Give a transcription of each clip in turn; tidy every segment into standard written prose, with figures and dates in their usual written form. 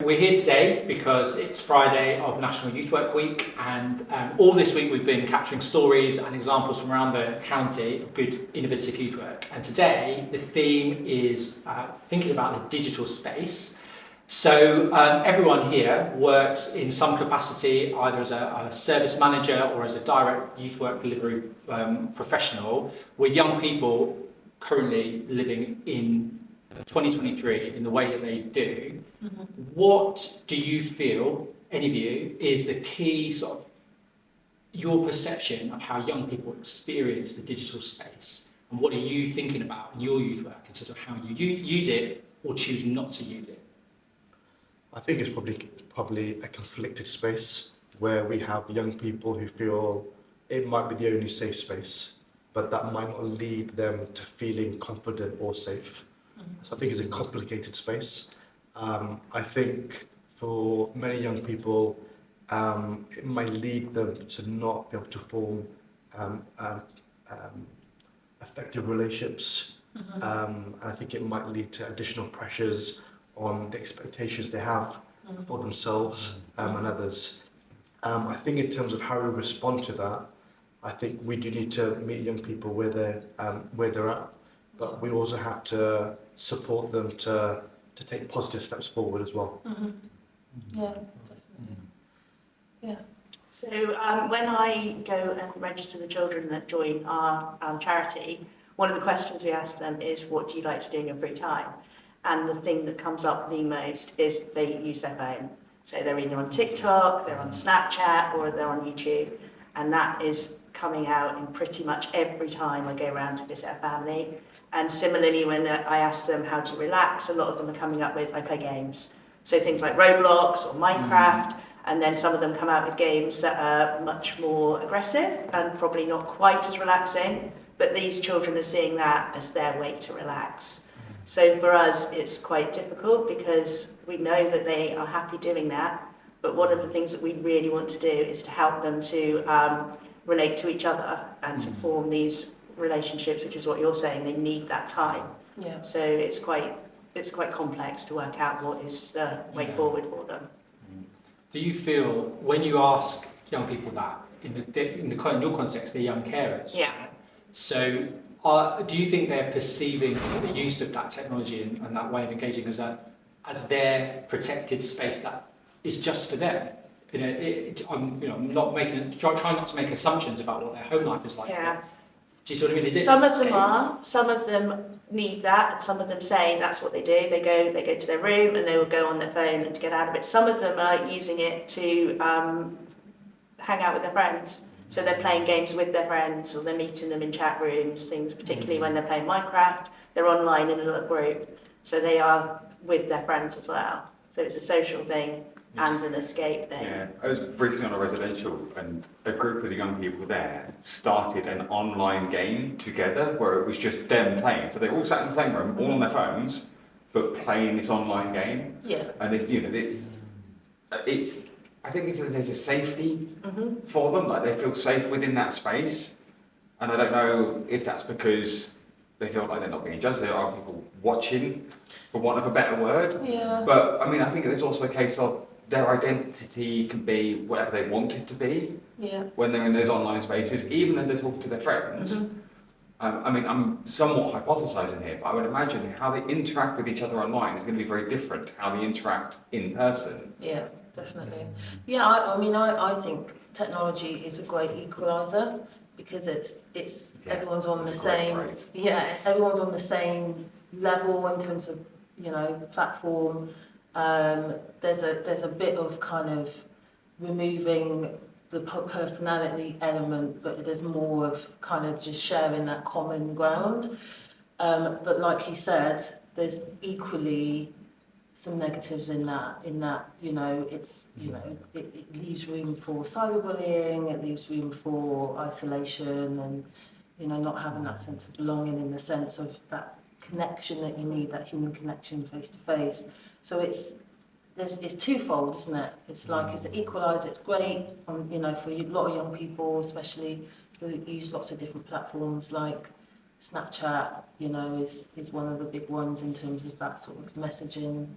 we're here today because it's Friday of National Youth Work Week, and all this week we've been capturing stories and examples from around the county of good innovative youth work. And today the theme is thinking about the digital space. So everyone here works in some capacity, either as a service manager or as a direct youth work delivery professional, with young people currently living in 2023 in the way that they do. Mm-hmm. What do you feel, any of you, is the key sort of your perception of how young people experience the digital space? And what are you thinking about in your youth work in terms of how you use it or choose not to use it? I think it's probably a conflicted space where we have young people who feel it might be the only safe space, but that might not lead them to feeling confident or safe. So I think it's a complicated space. I think for many young people, it might lead them to not be able to form effective relationships. And I think it might lead to additional pressures on the expectations they have for themselves and others. I think in terms of how we respond to that, I think we do need to meet young people where they're at, but we also have to support them to take positive steps forward as well. Mm-hmm. Yeah, definitely. Yeah. So when I go and register the children that join our charity, one of the questions we ask them is, what do you like to do in your free time? And the thing that comes up the most is they use their phone. So they're either on TikTok, they're on Snapchat, or they're on YouTube. And that is coming out in pretty much every time I go around to visit a family. And similarly, when I ask them how to relax, a lot of them are coming up with, I play games. So things like Roblox or Minecraft, and then some of them come out with games that are much more aggressive and probably not quite as relaxing, but these children are seeing that as their way to relax. So for us, it's quite difficult because we know that they are happy doing that, but one of the things that we really want to do is to help them to relate to each other and to form these relationships, which is what you're saying, they need that time. Yeah. So it's quite complex to work out what is the way forward for them. Do you feel, when you ask young people that, in your context, they're young carers? Yeah. So do you think they're perceiving the use of that technology and that way of engaging as their protected space that is just for them? I'm not trying not to make assumptions about what their home life is like. Yeah. Do you sort of mean? Some of them are. Some of them need that, and some of them say that's what they do. They go to their room and they will go on their phone and to get out of it. Some of them are using it to hang out with their friends. So they're playing games with their friends, or they're meeting them in chat rooms, things, particularly when they're playing Minecraft, they're online in a little group. So they are with their friends as well. So it's a social thing and an escape thing. Yeah, I was briefly on a residential, and a group of the young people there started an online game together where it was just them playing. So they all sat in the same room, all on their phones, but playing this online game. Yeah. And it's I think there's a safety for them, like they feel safe within that space. And I don't know if that's because they feel like they're not being judged, there are people watching, for want of a better word. Yeah. But I mean, I think there's also a case of their identity can be whatever they want it to be when they're in those online spaces, even when they're talking to their friends. I mean, I'm somewhat hypothesising here, but I would imagine how they interact with each other online is going to be very different to how they interact in person. Yeah, definitely. Yeah, I think technology is a great equaliser because it's everyone's on the same. Yeah, everyone's on the same level in terms of platform. There's a bit of kind of removing the personality element, but there's more of kind of just sharing that common ground. But like you said, there's equally some negatives in that, it leaves room for cyberbullying, it leaves room for isolation and, not having that sense of belonging in the sense of that connection that you need, that human connection face to face. So it's twofold, isn't it? It's like it's an equaliser, it's great, for a lot of young people, especially who use lots of different platforms like Snapchat, is one of the big ones in terms of that sort of messaging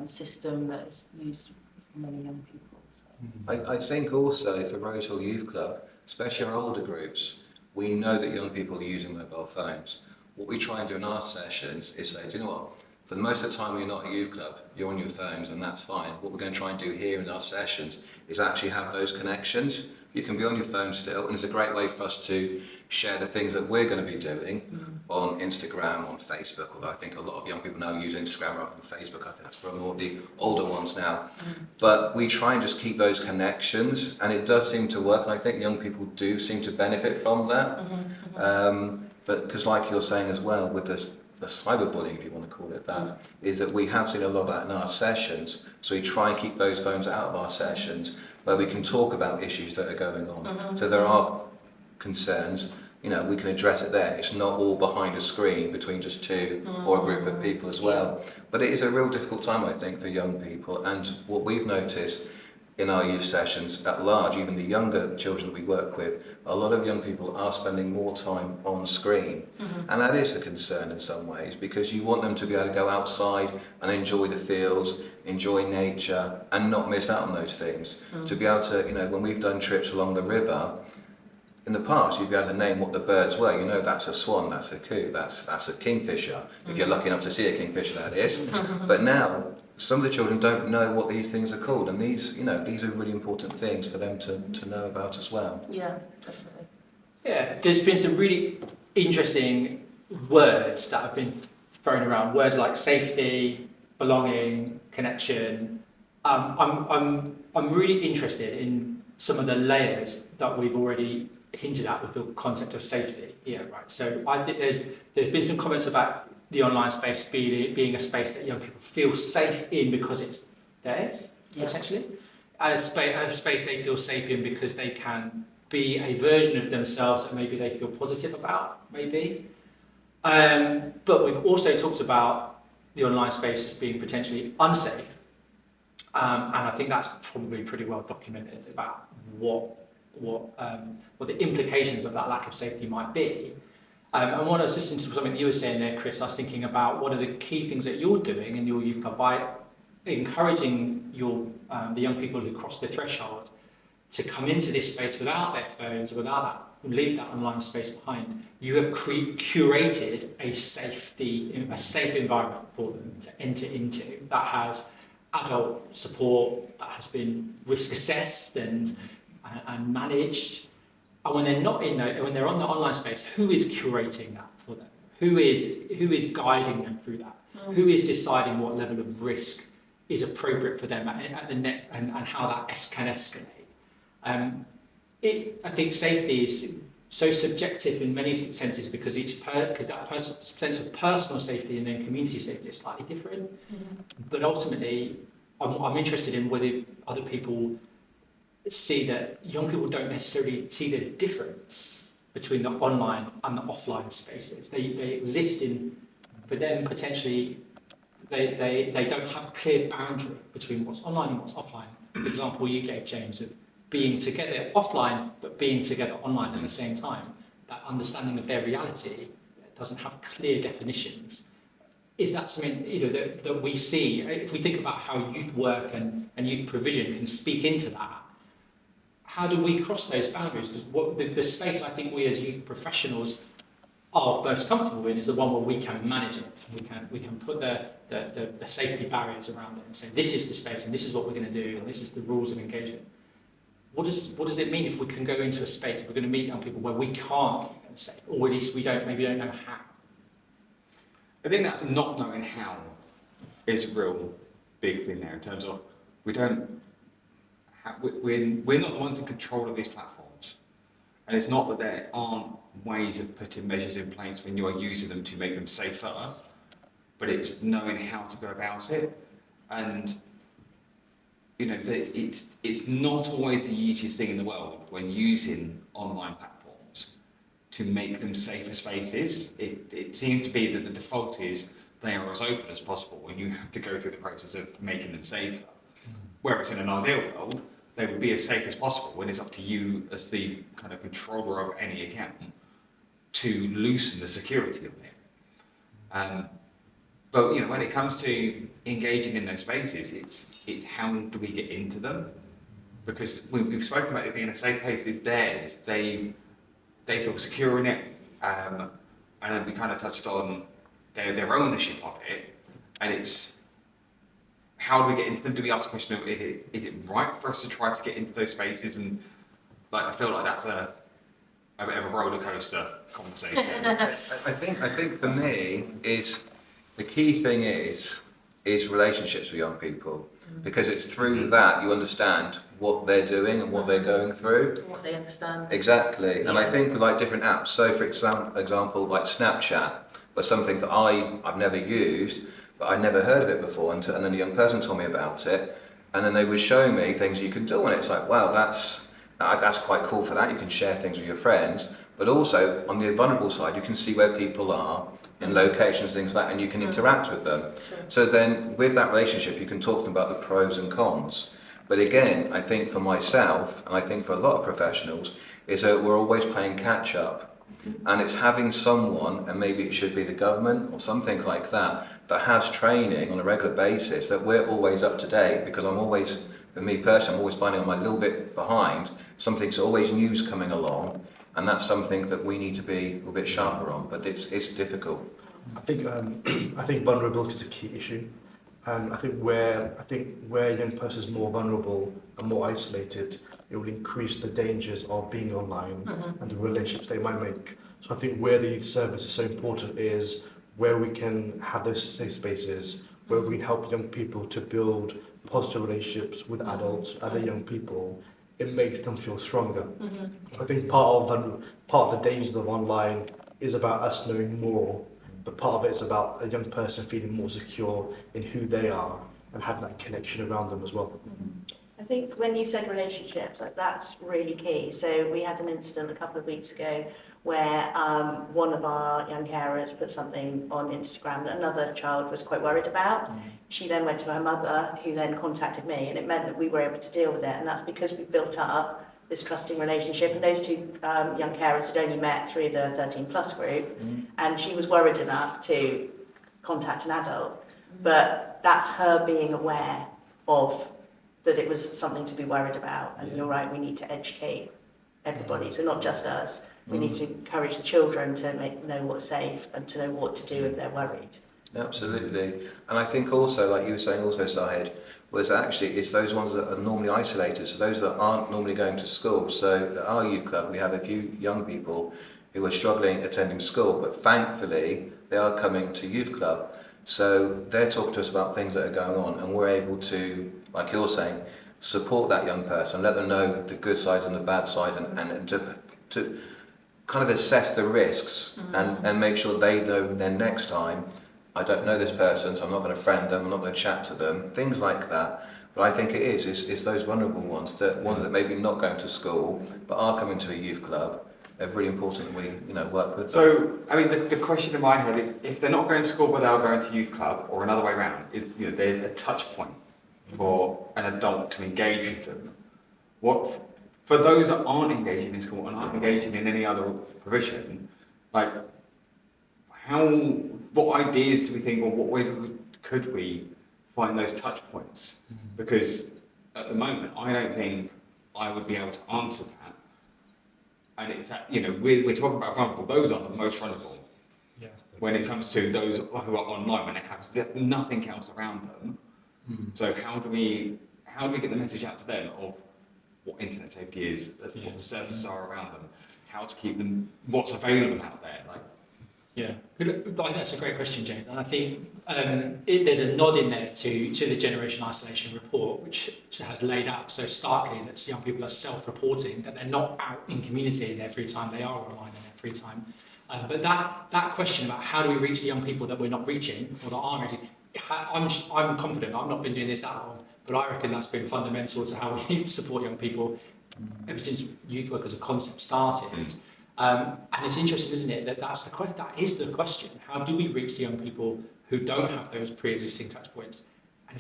system that is used for many young people. So. I think also for Rose Hall Youth Club, especially our older groups, we know that young people are using mobile phones. What we try and do in our sessions is say, do you know what? For the most of the time when you're not a youth club, you're on your phones and that's fine. What we're going to try and do here in our sessions is actually have those connections. You can be on your phone still, and it's a great way for us to share the things that we're going to be doing on Instagram, on Facebook, although I think a lot of young people now use Instagram rather than Facebook. I think that's for more of the older ones now. But we try and just keep those connections, and it does seem to work, and I think young people do seem to benefit from that. But because like you're saying as well, with the cyberbullying, if you want to call it that, is that we have seen a lot of that in our sessions. So we try and keep those phones out of our sessions where we can talk about issues that are going on. So there are concerns, you know, we can address it there. It's not all behind a screen between just two or a group of people as well. But it is a real difficult time, I think, for young people. And what we've noticed in our youth sessions at large, even the younger children that we work with, a lot of young people are spending more time on screen. And that is a concern in some ways, because you want them to be able to go outside and enjoy the fields, enjoy nature, and not miss out on those things. To be able to, you know, when we've done trips along the river, in the past, you'd be able to name what the birds were. You know, that's a swan, that's a coo, that's a kingfisher. If you're lucky enough to see a kingfisher, that is. But now, some of the children don't know what these things are called, and these, you know, these are really important things for them to know about as well. Yeah, definitely. Yeah, there's been some really interesting words that have been thrown around. Words like safety, belonging, connection. I'm really interested in some of the layers that we've already hinted at with the concept of safety. Yeah, right. So I think there's been some comments about the online space being a space that young people feel safe in because it's theirs, potentially, and a space they feel safe in because they can be a version of themselves that maybe they feel positive about, maybe. But we've also talked about the online space as being potentially unsafe, and I think that's probably pretty well documented about what the implications of that lack of safety might be. And when I was listening to something you were saying there, Chris, I was thinking about what are the key things that you're doing in your youth club by encouraging the young people who cross the threshold to come into this space without their phones, without that, leave that online space behind. You have curated a safe environment for them to enter into that has adult support, that has been risk assessed and managed. And when they're not when they're on the online space, who is curating that for them? Who is guiding them through that? Who is deciding what level of risk is appropriate for them at the net and how that can escalate? I think safety is so subjective in many senses because that person's sense of personal safety and then community safety is slightly different. But ultimately, I'm interested in whether other people see that young people don't necessarily see the difference between the online and the offline spaces. They exist for them potentially, they don't have a clear boundary between what's online and what's offline. The example you gave, James, of being together offline but being together online at the same time, that understanding of their reality doesn't have clear definitions. Is that something that we see? If we think about how youth work and youth provision can speak into that, how do we cross those boundaries? Because the space I think we as youth professionals are most comfortable in is the one where we can manage it. We can put the safety barriers around it and say, this is the space and this is what we're going to do and this is the rules of engagement. What does it mean if we can go into a space, if we're going to meet young people where we can't keep them safe, or at least maybe don't know how? I think that not knowing how is a real big thing there in terms of we're not the ones in control of these platforms, and it's not that there aren't ways of putting measures in place when you are using them to make them safer, but it's knowing how to go about it. And it's not always the easiest thing in the world when using online platforms to make them safer spaces. It seems to be that the default is they are as open as possible and you have to go through the process of making them safer. Whereas in an ideal world, they would be as safe as possible when it's up to you as the kind of controller of any account to loosen the security of it. But you know, when it comes to engaging in those spaces, it's how do we get into them? Because we've spoken about it being a safe place. It's theirs. They feel secure in it, and then we kind of touched on their ownership of it, and it's how do we get into them? Do we ask the question of is it right for us to try to get into those spaces? And like I feel like that's a bit of a roller coaster conversation. I think for me is the key thing is relationships with young people, because it's through that you understand what they're doing and what they're going through. What they understand. Exactly, and I think with like different apps. So for example, like Snapchat was something that I've never used, but I'd never heard of it before, and then a young person told me about it, and then they would show me things you can do, and it's like, wow, that's quite cool for that. You can share things with your friends, but also on the vulnerable side, you can see where people are in locations, things like that, and you can interact with them. So then with that relationship, you can talk to them about the pros and cons. But again, I think for myself, and I think for a lot of professionals, is that we're always playing catch up. And it's having someone, and maybe it should be the government or something like that, that has training on a regular basis, that we're always up to date, because I'm always, for me personally, I'm always finding I'm a little bit behind. Something's always news coming along, and that's something that we need to be a little bit sharper on, but it's difficult. I think vulnerability is a key issue. And I think where a young person is more vulnerable and more isolated, it will increase the dangers of being online and the relationships they might make. So I think where the youth service is so important is where we can have those safe spaces, where we can help young people to build positive relationships with adults, other young people. It makes them feel stronger. I think part of the dangers of online is about us knowing more, but part of it is about a young person feeling more secure in who they are and having that connection around them as well. I think when you said relationships, like that's really key. So we had an incident a couple of weeks ago where one of our young carers put something on Instagram that another child was quite worried about. She then went to her mother, who then contacted me, and it meant that we were able to deal with it. And that's because we built up this trusting relationship. And those two young carers had only met through the 13 plus group, and she was worried enough to contact an adult. But that's her being aware of that it was something to be worried about. And you're right, we need to educate everybody, so not just us. We need to encourage the children to know what's safe and to know what to do if they're worried. Absolutely. And I think also, like you were saying also, Zahid, was actually it's those ones that are normally isolated, so those that aren't normally going to school. So at our youth club, we have a few young people who are struggling attending school, but thankfully they are coming to youth club. So they're talking to us about things that are going on, and we're able to, like you're saying, support that young person, let them know the good sides and the bad sides, and to kind of assess the risks and make sure they know then next time, I don't know this person, so I'm not going to friend them, I'm not going to chat to them, things like that. But I think it is those vulnerable ones that maybe not going to school, but are coming to a youth club. They're really important that we work with them. So, I mean, the question in my head is, if they're not going to school but they are going to youth club, or another way around, there's a touch point for an adult to engage with them. For those that aren't engaging in school and aren't engaging in any other provision, like, what ideas do we think, or what ways could we find those touch points? Because at the moment, I don't think I would be able to answer that. And it's that, we're talking about vulnerable, those are the most vulnerable. Yeah. When it comes to those who are online, when they have nothing else around them. So how do we get the message out to them of what internet safety is, what the services are around them, how to keep them, what's available out there? Yeah, I think that's a great question, James. And I think there's a nod in there to the Generation Isolation report, which has laid out so starkly that young people are self-reporting, that they're not out in community in their free time, they are online in their free time. But that question about how do we reach the young people that we're not reaching, or that aren't reaching, I'm confident, I've not been doing this that long, but I reckon that's been fundamental to how we support young people ever since youth work as a concept started. And it's interesting, isn't it, that that is the question. How do we reach the young people who don't have those pre-existing touch points? And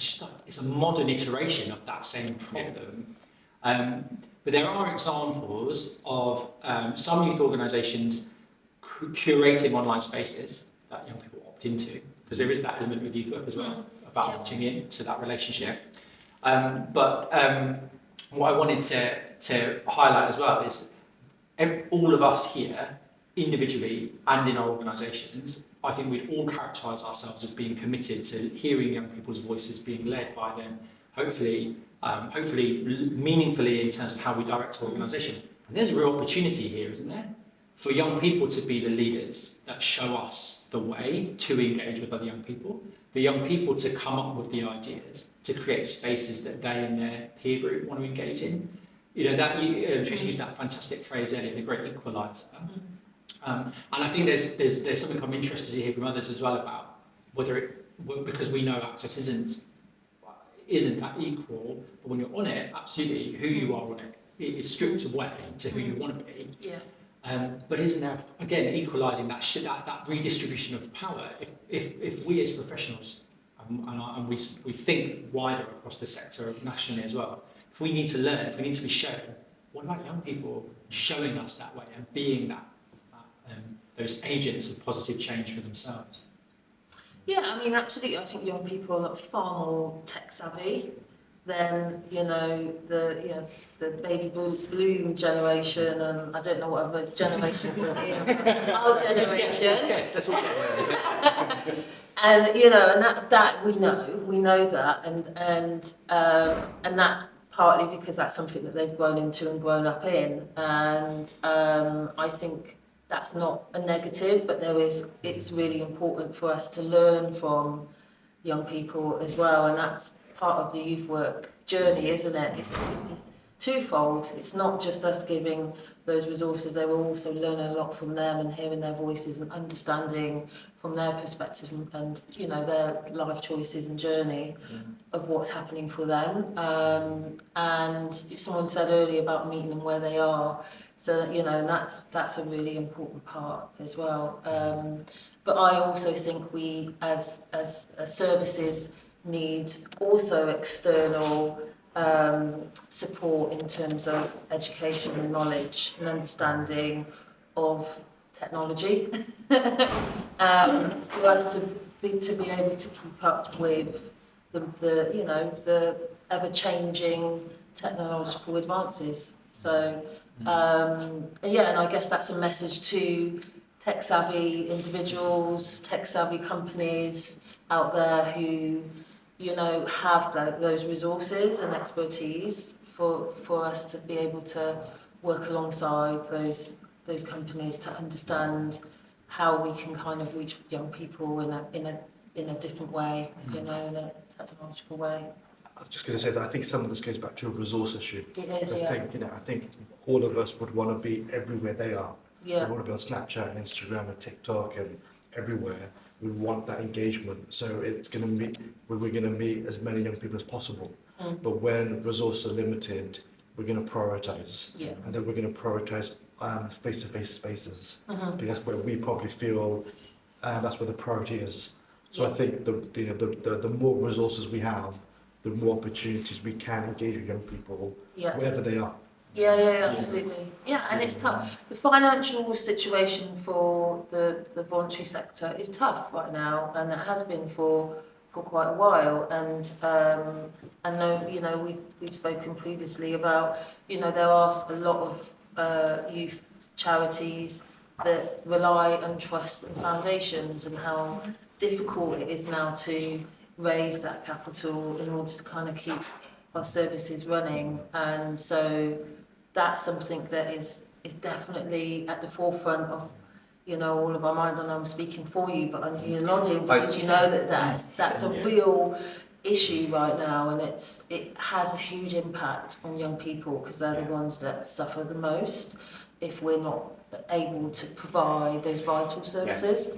it's a modern iteration of that same problem. But there are examples of some youth organisations curating online spaces that young people opt into. because there is that element with youth work as well, about opting in to that relationship. But what I wanted to highlight as well is all of us here, individually and in our organisations, I think we'd all characterise ourselves as being committed to hearing young people's voices, being led by them, hopefully meaningfully in terms of how we direct our organisation. And there's a real opportunity here, isn't there? For young people to be the leaders that show us the way to engage with other young people, for young people to come up with the ideas, to create spaces that they and their peer group want to engage in. You know, that Tracy used that fantastic phrase earlier, the great equaliser. And I think there's something I'm interested to hear from others as well about because we know access isn't that equal, but when you're on it, absolutely, who you are on it is stripped away to who you want to be. Yeah. But isn't there, again, equalising that redistribution of power? If we as professionals, and we think wider across the sector nationally as well, if we need to learn, if we need to be shown, what about young people showing us that way and being those agents of positive change for themselves? Yeah, I mean, absolutely. I think young people are far more tech savvy than, you know, the baby boom generation, and I don't know what other generations are here, but our generation. Yes, that's all. And you know, and that we know that, and that's partly because that's something that they've grown into and grown up in, and I think that's not a negative, but it's really important for us to learn from young people as well, and that's part of the youth work journey, isn't it? It's twofold. It's not just us giving those resources, they will also learn a lot from them and hearing their voices and understanding from their perspective and you know, their life choices and journey of what's happening for them. And someone said earlier about meeting them where they are, so that, you know, and that's a really important part as well. But I also think we as services need also external support in terms of education and knowledge and understanding of technology for us to be able to keep up with the you know, the ever-changing technological advances. So yeah, and I guess that's a message to tech-savvy individuals, tech-savvy companies out there who, you know, have those resources and expertise for us to be able to work alongside those companies to understand how we can kind of reach young people in a different way, you know, in a technological way. I was just going to say that I think some of this goes back to a resource issue. It is, I yeah. think, you know, I think all of us would want to be everywhere they are. Yeah. We want to be on Snapchat and Instagram and TikTok and everywhere. We want that engagement. So it's going to meet, we're going to meet as many young people as possible. But when resources are limited, we're going to prioritize. Yeah. And then we're going to prioritize face-to-face spaces. Because that's where we probably feel that's where the priority is. So I think the more resources we have, the more opportunities we can engage with young people, wherever they are. Yeah, absolutely. Yeah, and it's tough. The financial situation for the voluntary sector is tough right now, and it has been for quite a while. And I know, you know, we've spoken previously about, you know, there are a lot of youth charities that rely on trusts and foundations, and how difficult it is now to raise that capital in order to kind of keep our services running. And so that's something that is definitely at the forefront of, you know, all of our minds. I know I'm speaking for you, but you're nodding because you know that that's a real issue right now, and it has a huge impact on young people because they're the ones that suffer the most if we're not able to provide those vital services.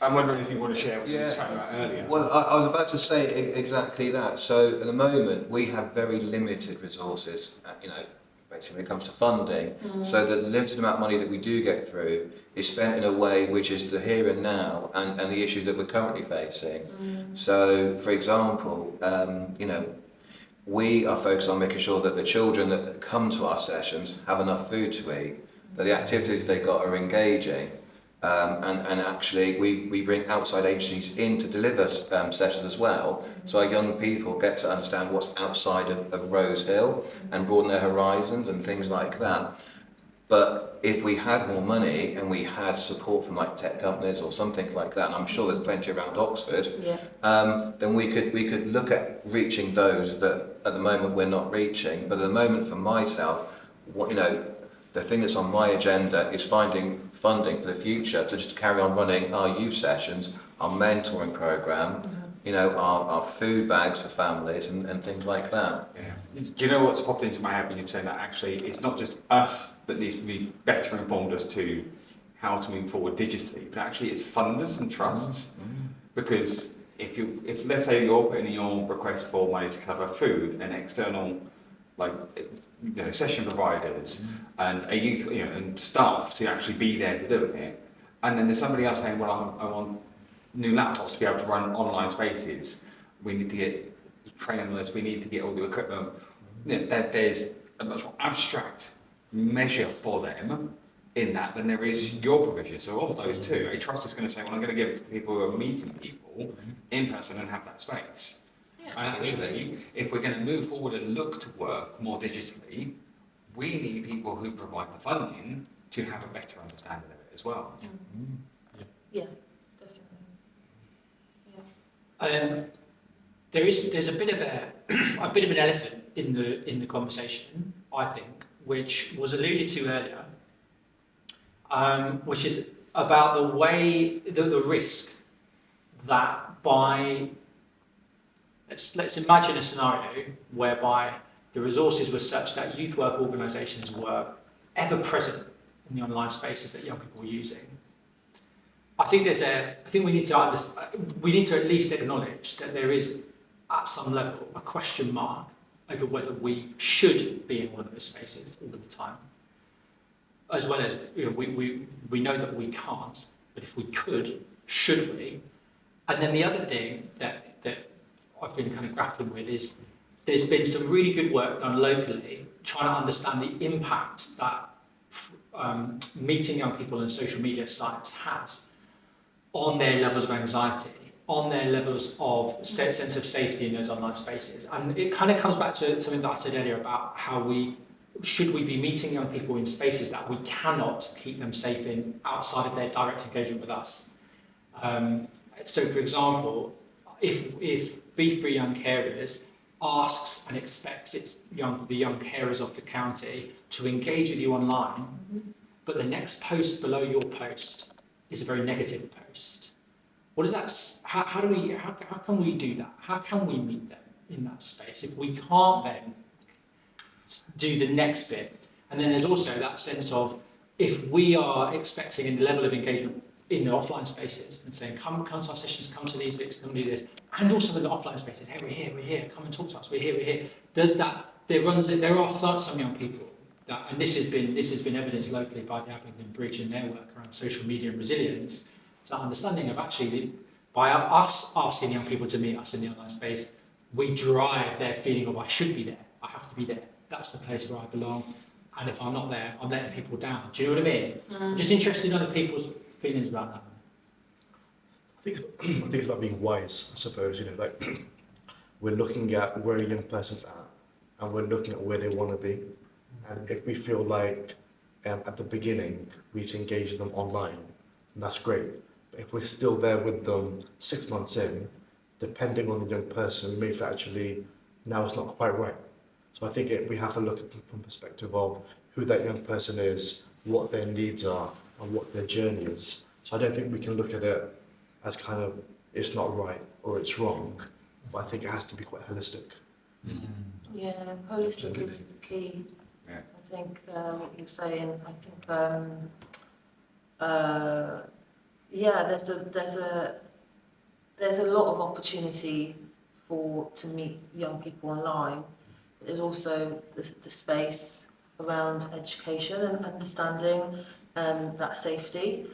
I'm wondering if you want to share what you were talking about earlier. Well, I was about to say exactly that. So at the moment, we have very limited resources, you know, basically when it comes to funding. So the limited amount of money that we do get through is spent in a way which is the here and now and the issues that we're currently facing. So, for example, you know, we are focused on making sure that the children that come to our sessions have enough food to eat, that the activities they got are engaging. And actually, we bring outside agencies in to deliver sessions as well, so our young people get to understand what's outside of Rose Hill and broaden their horizons and things like that. But if we had more money and we had support from like tech companies or something like that, and I'm sure there's plenty around Oxford, then we could look at reaching those that at the moment we're not reaching. But at the moment, for myself, the thing that's on my agenda is finding funding for the future to just carry on running our youth sessions, our mentoring program, our food bags for families and things like that. Yeah. Do you know what's popped into my head when you're saying that? Actually, it's not just us that needs to be better informed as to how to move forward digitally, but actually it's funders and trusts. Because if let's say you're putting in your request for money to cover food and external session providers and a youth and staff to actually be there to do it, and then there's somebody else saying, well, I want new laptops to be able to run online spaces, we need to get trainers, we need to get all the equipment, there's a much more abstract measure for them in that than there is your provision. So of those two, a trust is going to say, well, I'm going to give it to people who are meeting people in person and have that space. And actually, if we're going to move forward and look to work more digitally, we need people who provide the funding to have a better understanding of it as well. Yeah, definitely. There's a bit of an elephant in the conversation, I think, which was alluded to earlier, which is about the way the risk that by let's imagine a scenario whereby the resources were such that youth work organisations were ever present in the online spaces that young people were using. I think we need to at least acknowledge that there is at some level a question mark over whether we should be in one of those spaces all the time, as well as we know that we can't, but if we could, should we? And then the other thing that I've been kind of grappling with is there's been some really good work done locally trying to understand the impact that meeting young people on social media sites has on their levels of anxiety, on their levels of sense of safety in those online spaces. And it kind of comes back to something that I said earlier about how should we be meeting young people in spaces that we cannot keep them safe in outside of their direct engagement with us. So for example, if B3 Young Carers asks and expects the young carers of the county to engage with you online, but the next post below your post is a very negative post. What is that? How can we do that? How can we meet them in that space if we can't then do the next bit? And then there's also that sense of if we are expecting a level of engagement in the offline spaces and saying, come to our sessions, come to these bits, come do this, and also in the offline spaces, hey, we're here, come and talk to us, we're here. Does that? There are some young people that, and this has been evidenced locally by the Abingdon Bridge and their work around social media and resilience. It's that understanding of actually by us asking young people to meet us in the online space, we drive their feeling of I should be there, I have to be there. That's the place where I belong, and if I'm not there, I'm letting people down. Do you know what I mean? I'm just interested in other people's feelings about that. I think it's about being wise, I suppose. We're looking at where a young person's at, and we're looking at where they want to be. And if we feel like at the beginning we need to engage them online, then that's great. But if we're still there with them 6 months in, depending on the young person, maybe actually now it's not quite right. So I think we have to look at them from the perspective of who that young person is, what their needs are, and what their journey is. So I don't think we can look at it as kind of it's not right or it's wrong, but I think it has to be quite holistic. Yeah, holistic is the key. Yeah. I think what you're saying. I think there's a lot of opportunity to meet young people online. There's also the space around education and understanding that safety.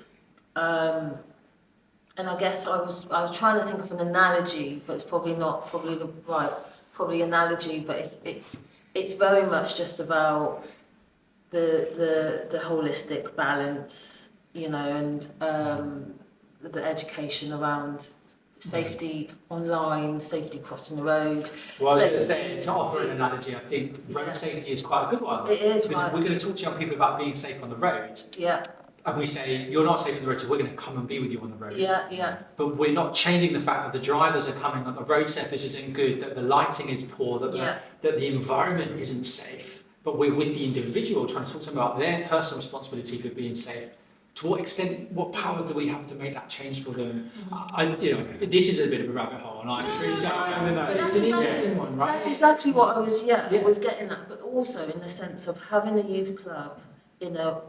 And I guess I was trying to think of an analogy, but it's probably the right analogy. But it's very much just about the holistic balance you know, and the education around safety online, safety crossing the road. Well, safety, to offer an analogy, I think road safety is quite a good one. It is, because right. we're going to talk to young people about being safe on the road. Yeah. And we say, you're not safe on the road, so we're going to come and be with you on the road. Yeah, yeah. But we're not changing the fact that the drivers are coming, that the road surface isn't good, that the lighting is poor, that, that the environment isn't safe. But we're with the individual trying to talk to them about their personal responsibility for being safe. To what extent, what power do we have to make that change for them? You know, this is a bit of a rabbit hole, and it's an interesting one, right? That's exactly what I was, was getting at, but also in the sense of having a youth club in a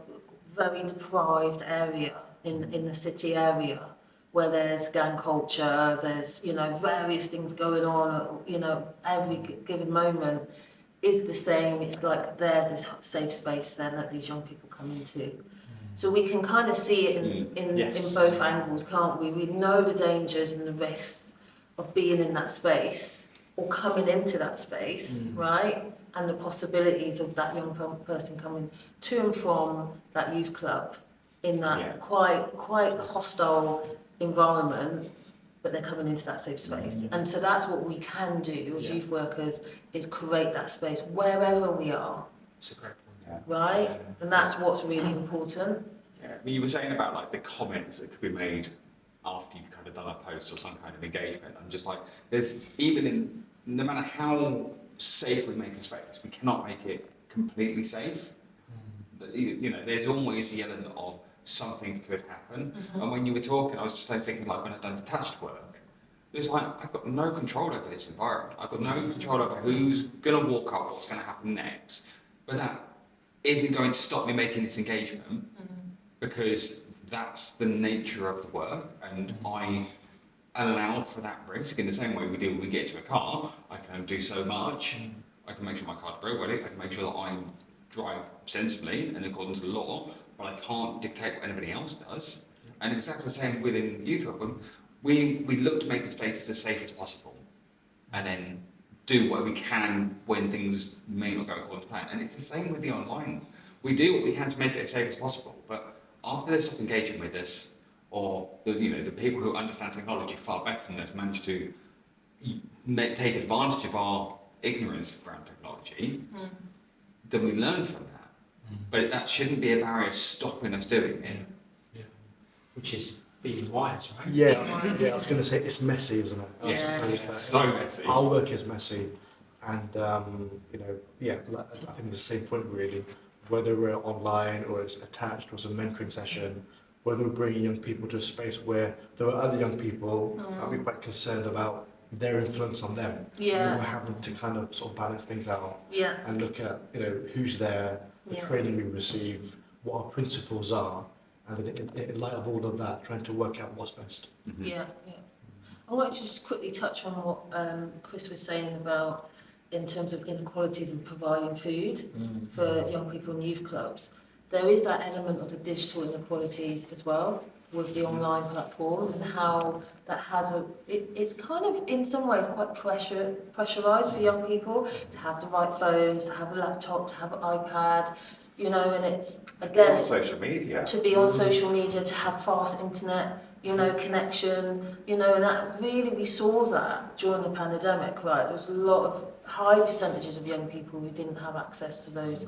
very deprived area, in the city area, where there's gang culture, there's, you know, various things going on, you know, every given moment is the same. It's like there's this safe space then that these young people come into. So we can kind of see it in both angles, can't we? We know the dangers and the risks of being in that space or coming into that space, right? And the possibilities of that young person coming to and from that youth club in that quite hostile environment, but they're coming into that safe space. And so that's what we can do as youth workers, is create that space wherever we are. It's a great point. Right? And that's what's really important. Yeah, I mean, you were saying about like the comments that could be made after you've kind of done a post or some kind of engagement. I'm just like, there's no matter how safe we make a space, we cannot make it completely safe. You know, there's always the element of something could happen. And when you were talking, I was just like thinking, like when I've done detached work, it was like, I've got no control over this environment. I've got no control over who's going to walk up, what's going to happen next. But that isn't going to stop me making this engagement, because that's the nature of the work, and I allow for that risk in the same way we do when we get to a car. I can do so much. I can make sure my car's roadworthy. I can make sure that I drive sensibly and according to the law, but I can't dictate what anybody else does. And it's exactly the same within youth work. We look to make the spaces as safe as possible, and then do what we can when things may not go according to plan. And it's the same with the online. We do what we can to make it as safe as possible, but after they stop engaging with us, or the people who understand technology far better than us manage to take advantage of our ignorance around technology, then we learn from that. But that shouldn't be a barrier stopping us doing it. Which is being wise, right? I was going to say it's messy, isn't it? It's so messy. Our work is messy, and I think the same point really. Whether we're online or it's attached or it's a mentoring session, whether we're bringing young people to a space where there are other young people, I'll be quite concerned about their influence on them. Yeah. We're having to kind of sort of balance things out and look at, you know, who's there, the training we receive, what our principles are, and in light of all of that, trying to work out what's best. I wanted to just quickly touch on what Chris was saying about in terms of inequalities and providing food for young people in youth clubs. There is that element of the digital inequalities as well with the online platform, and how that has it's kind of in some ways quite pressurized for young people to have the right phones, to have a laptop, to have an iPad, you know, and it's again social media. To be on social media, to have fast internet, you know, connection, you know, and that really, we saw that during the pandemic, right? There was a lot of high percentages of young people who didn't have access to those,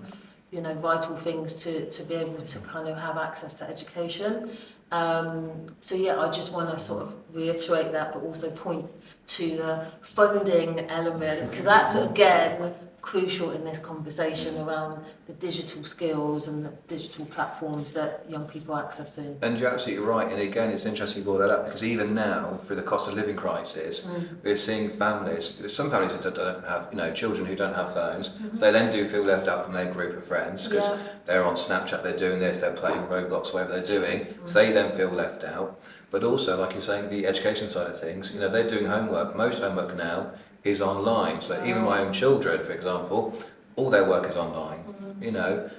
you know, vital things to be able to kind of have access to education. So yeah, I just want to sort of reiterate that, but also point to the funding element, because that's again crucial in this conversation around the digital skills and the digital platforms that young people are accessing. And you're absolutely right, and again it's interesting you brought that up, because even now, through the cost of living crisis, we're seeing families, some families that don't have, you know, children who don't have phones, so they then do feel left out from their group of friends, because they're on Snapchat, they're doing this, they're playing Roblox, whatever they're doing, so they then feel left out. But also, like you're saying, the education side of things, you know, they're doing homework. Most homework now is online. So even my own children, for example, all their work is online, you know.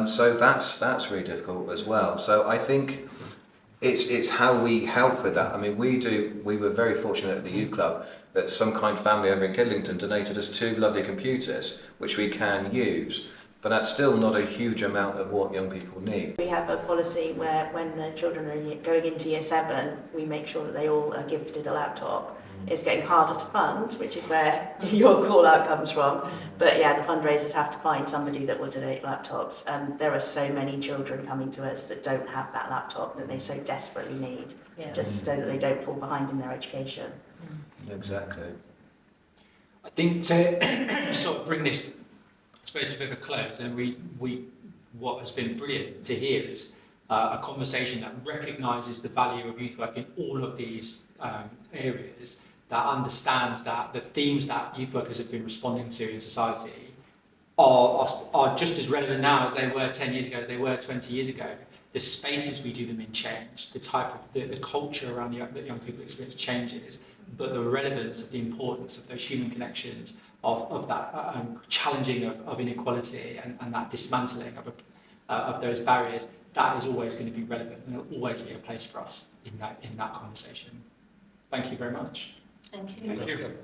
So that's really difficult as well. So I think it's how we help with that. I mean, we were very fortunate at the youth club that some kind family over in Kidlington donated us 2 lovely computers, which we can use. But that's still not a huge amount of what young people need. We have a policy where when the children are going into year 7, we make sure that they all are gifted a laptop. It's getting harder to fund, which is where your call out comes from. But yeah, the fundraisers have to find somebody that will donate laptops. And there are so many children coming to us that don't have that laptop that they so desperately need, just so that they don't fall behind in their education. Exactly. I think to sort of bring this, I suppose, to a bit of a close, and what has been brilliant to hear is a conversation that recognises the value of youth work in all of these areas, that understands that the themes that youth workers have been responding to in society are just as relevant now as they were 10 years ago, as they were 20 years ago. The spaces we do them in change, the type of the culture around that young people experience changes, but the relevance of the importance of those human connections, of that challenging of inequality and that dismantling of those barriers, that is always going to be relevant, and there'll always be a place for us in that conversation. Thank you very much. Thank you. Thank you.